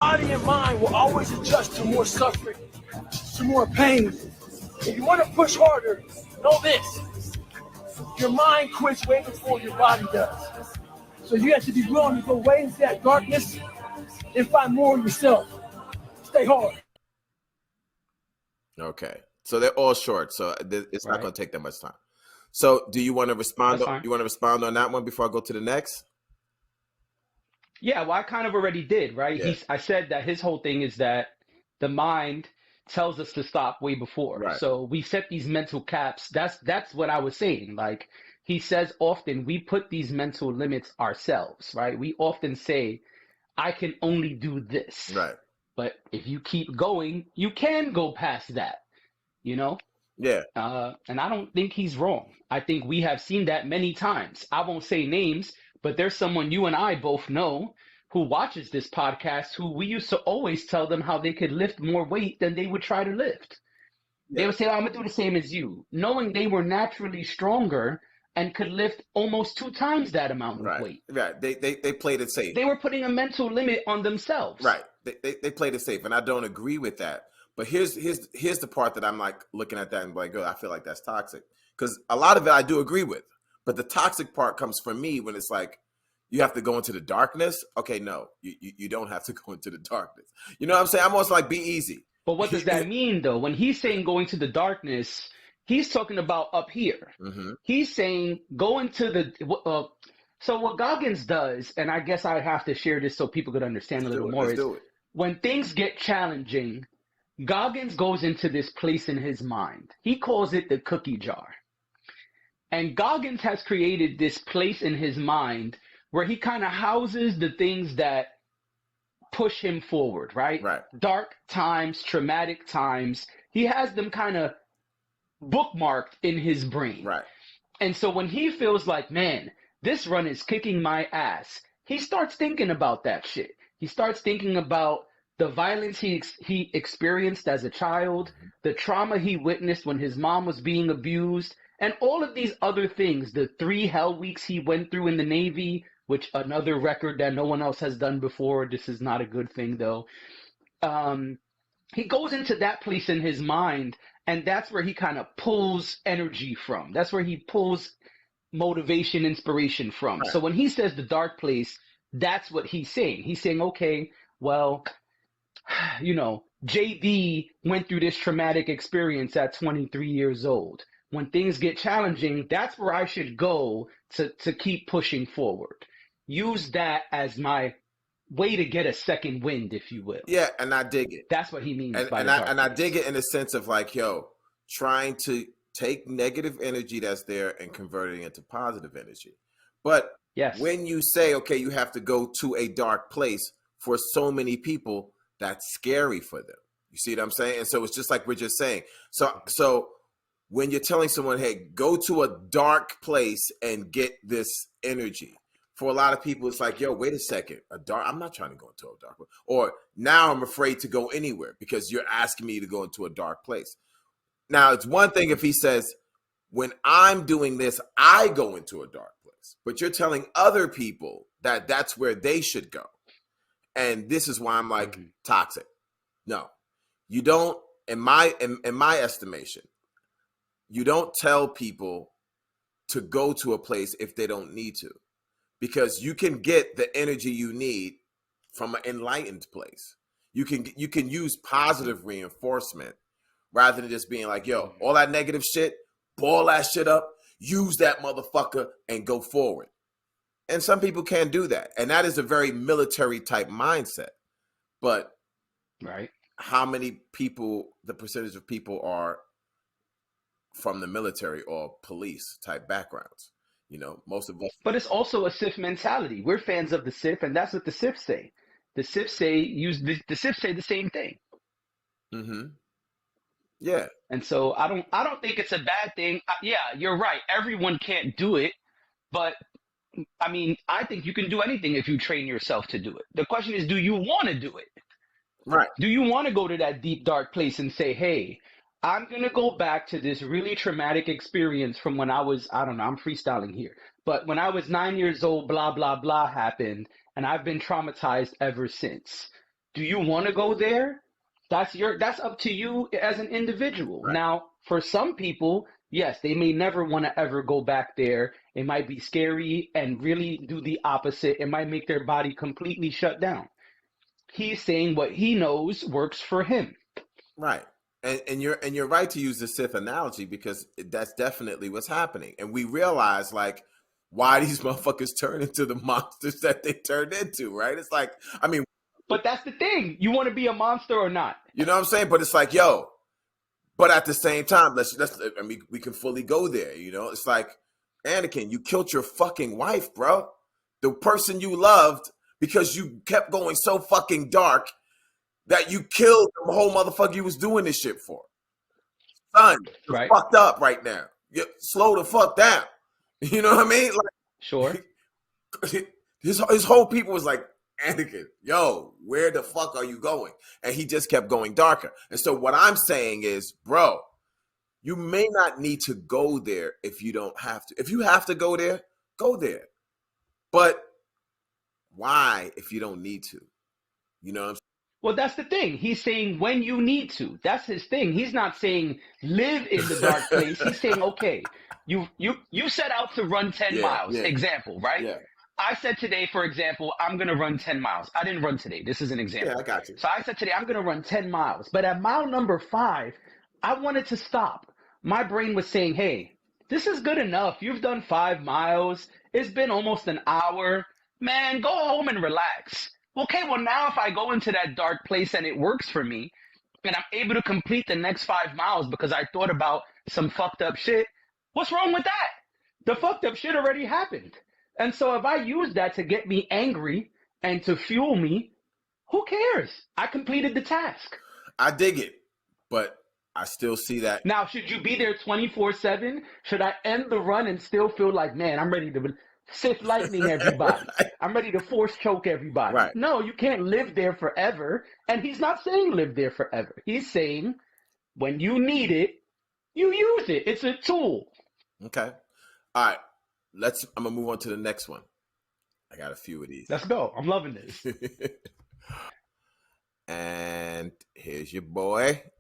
Body and mind will always adjust to more suffering, to more pain. If you want to push harder, know this. Your mind quits way before your body does. So you have to be willing to go way into that darkness and find more of yourself. Stay hard. Okay. So they're all short, so it's not going to take that much time. So do you want to respond? You want to respond on that one before I go to the next? Yeah, well, I kind of already did, right? Yeah. I said that his whole thing is that the mind tells us to stop way before. Right. So we set these mental caps. That's what I was saying. Like he says often, we put these mental limits ourselves, right? We often say, I can only do this. Right. But if you keep going, you can go past that, you know? Yeah. And I don't think he's wrong. I think we have seen that many times. I won't say names, but there's someone you and I both know who watches this podcast who we used to always tell them how they could lift more weight than they would try to lift. Yeah. They would say, oh, I'm going to do the same as you, knowing they were naturally stronger and could lift almost 2 times that amount of weight. Right. They played it safe. They were putting a mental limit on themselves. Right. They played it safe, and I don't agree with that. But here's the part that I'm like looking at that and like, oh, I feel like that's toxic. Because a lot of it I do agree with. But the toxic part comes from me when it's like, you have to go into the darkness. Okay, no, you don't have to go into the darkness. You know what I'm saying? I'm almost like, be easy. But what does that mean, though? When he's saying going to the darkness, he's talking about up here. Mm-hmm. He's saying go into the so what Goggins does, and I guess I have to share this so people could understand a little more, is when things get challenging, Goggins goes into this place in his mind. He calls it the cookie jar. And Goggins has created this place in his mind where he kind of houses the things that push him forward, right? Right. Dark times, traumatic times. He has them kind of bookmarked in his brain. Right. And so when he feels like, man, this run is kicking my ass, he starts thinking about that shit. He starts thinking about the violence he experienced as a child, the trauma he witnessed when his mom was being abused, and all of these other things, the 3 hell weeks he went through in the Navy, which another record that no one else has done before. This is not a good thing, though. He goes into that place in his mind, and that's where he kind of pulls energy from. That's where he pulls motivation, inspiration from. Right. So when he says the dark place, that's what he's saying. He's saying, okay, well, you know, JD went through this traumatic experience at 23 years old. When things get challenging, that's where I should go to keep pushing forward. Use that as my way to get a second wind, if you will. Yeah, and I dig it. That's what he means by the dark place. I dig it in the sense of like, yo, trying to take negative energy that's there and convert it into positive energy. But yes, when you say, okay, you have to go to a dark place, for so many people, that's scary for them. You see what I'm saying? And so it's just like we're just saying. So when you're telling someone, hey, go to a dark place and get this energy, for a lot of people, it's like, yo, wait a second, I'm not trying to go into a dark place. Or now I'm afraid to go anywhere because you're asking me to go into a dark place. Now, it's one thing if he says, when I'm doing this, I go into a dark place. But you're telling other people that that's where they should go. And this is why I'm like, toxic. No, you don't, in my estimation, you don't tell people to go to a place if they don't need to. Because you can get the energy you need from an enlightened place. You can use positive reinforcement rather than just being like, yo, all that negative shit, ball that shit up, use that motherfucker and go forward. And some people can't do that. And that is a very military type mindset. But right, how many people, the percentage of people are from the military or police type backgrounds? You know, most of us. But it's also a Sith mentality. We're fans of the Sith, and that's what the Sith say. The Sith say the Sith say the same thing. Mm-hmm. Yeah. And so I don't think it's a bad thing. Yeah, you're right. Everyone can't do it, but I mean, I think you can do anything if you train yourself to do it. The question is, do you want to do it? Right. Do you want to go to that deep, dark place and say, hey, I'm going to go back to this really traumatic experience from when I was, I don't know, I'm freestyling here. But when I was 9 years old, blah, blah, blah happened, and I've been traumatized ever since. Do you want to go there? That's up to you as an individual. Right. Now, for some people, yes, they may never want to ever go back there. It might be scary and really do the opposite. It might make their body completely shut down. He's saying what he knows works for him. Right. And you're right to use the Sith analogy, because that's definitely what's happening. And we realize, like, why these motherfuckers turn into the monsters that they turned into, right? It's like, I mean, But that's the thing. You want to be a monster or not? you know what I'm saying? But it's like, yo, but at the same time, let's I mean, we can fully go there, you know? It's like, Anakin, you killed your fucking wife, bro. The person you loved, because you kept going so fucking dark that you killed the whole motherfucker you was doing this shit for. Son, you're Right? fucked up right now. You slow the fuck down. You know what I mean? Sure. Like, his whole people was like, Anakin, yo, where the fuck are you going? And he just kept going darker. And so what I'm saying is, bro, you may not need to go there if you don't have to. If you have to go there, go there. But why if you don't need to? You know what I'm saying? Well, that's the thing. He's saying when you need to. That's his thing. He's not saying live in the dark place. He's saying, okay, you set out to run 10 miles. Yeah. Example, right? Yeah. I said today, for example, I'm going to run 10 miles. I didn't run today. This is an example. Yeah, I got you. So I said today, I'm going to run 10 miles. But at mile number 5, I wanted to stop. My brain was saying, hey, this is good enough. You've done 5 miles. It's been almost an hour. Man, go home and relax. Okay, well, now if I go into that dark place and it works for me, and I'm able to complete the next 5 miles because I thought about some fucked up shit, what's wrong with that? The fucked up shit already happened. And so if I use that to get me angry and to fuel me, who cares? I completed the task. I dig it, but I still see that. Now, should you be there 24/7? Should I end the run and still feel like, man, I'm ready to Sith lightning everybody. Right. I'm ready to force choke everybody. Right. No, you can't live there forever. And he's not saying live there forever. He's saying when you need it, you use it. It's a tool. Okay. All right. I'm gonna move on to the next one. I got a few of these. Let's go. I'm loving this. And here's your boy.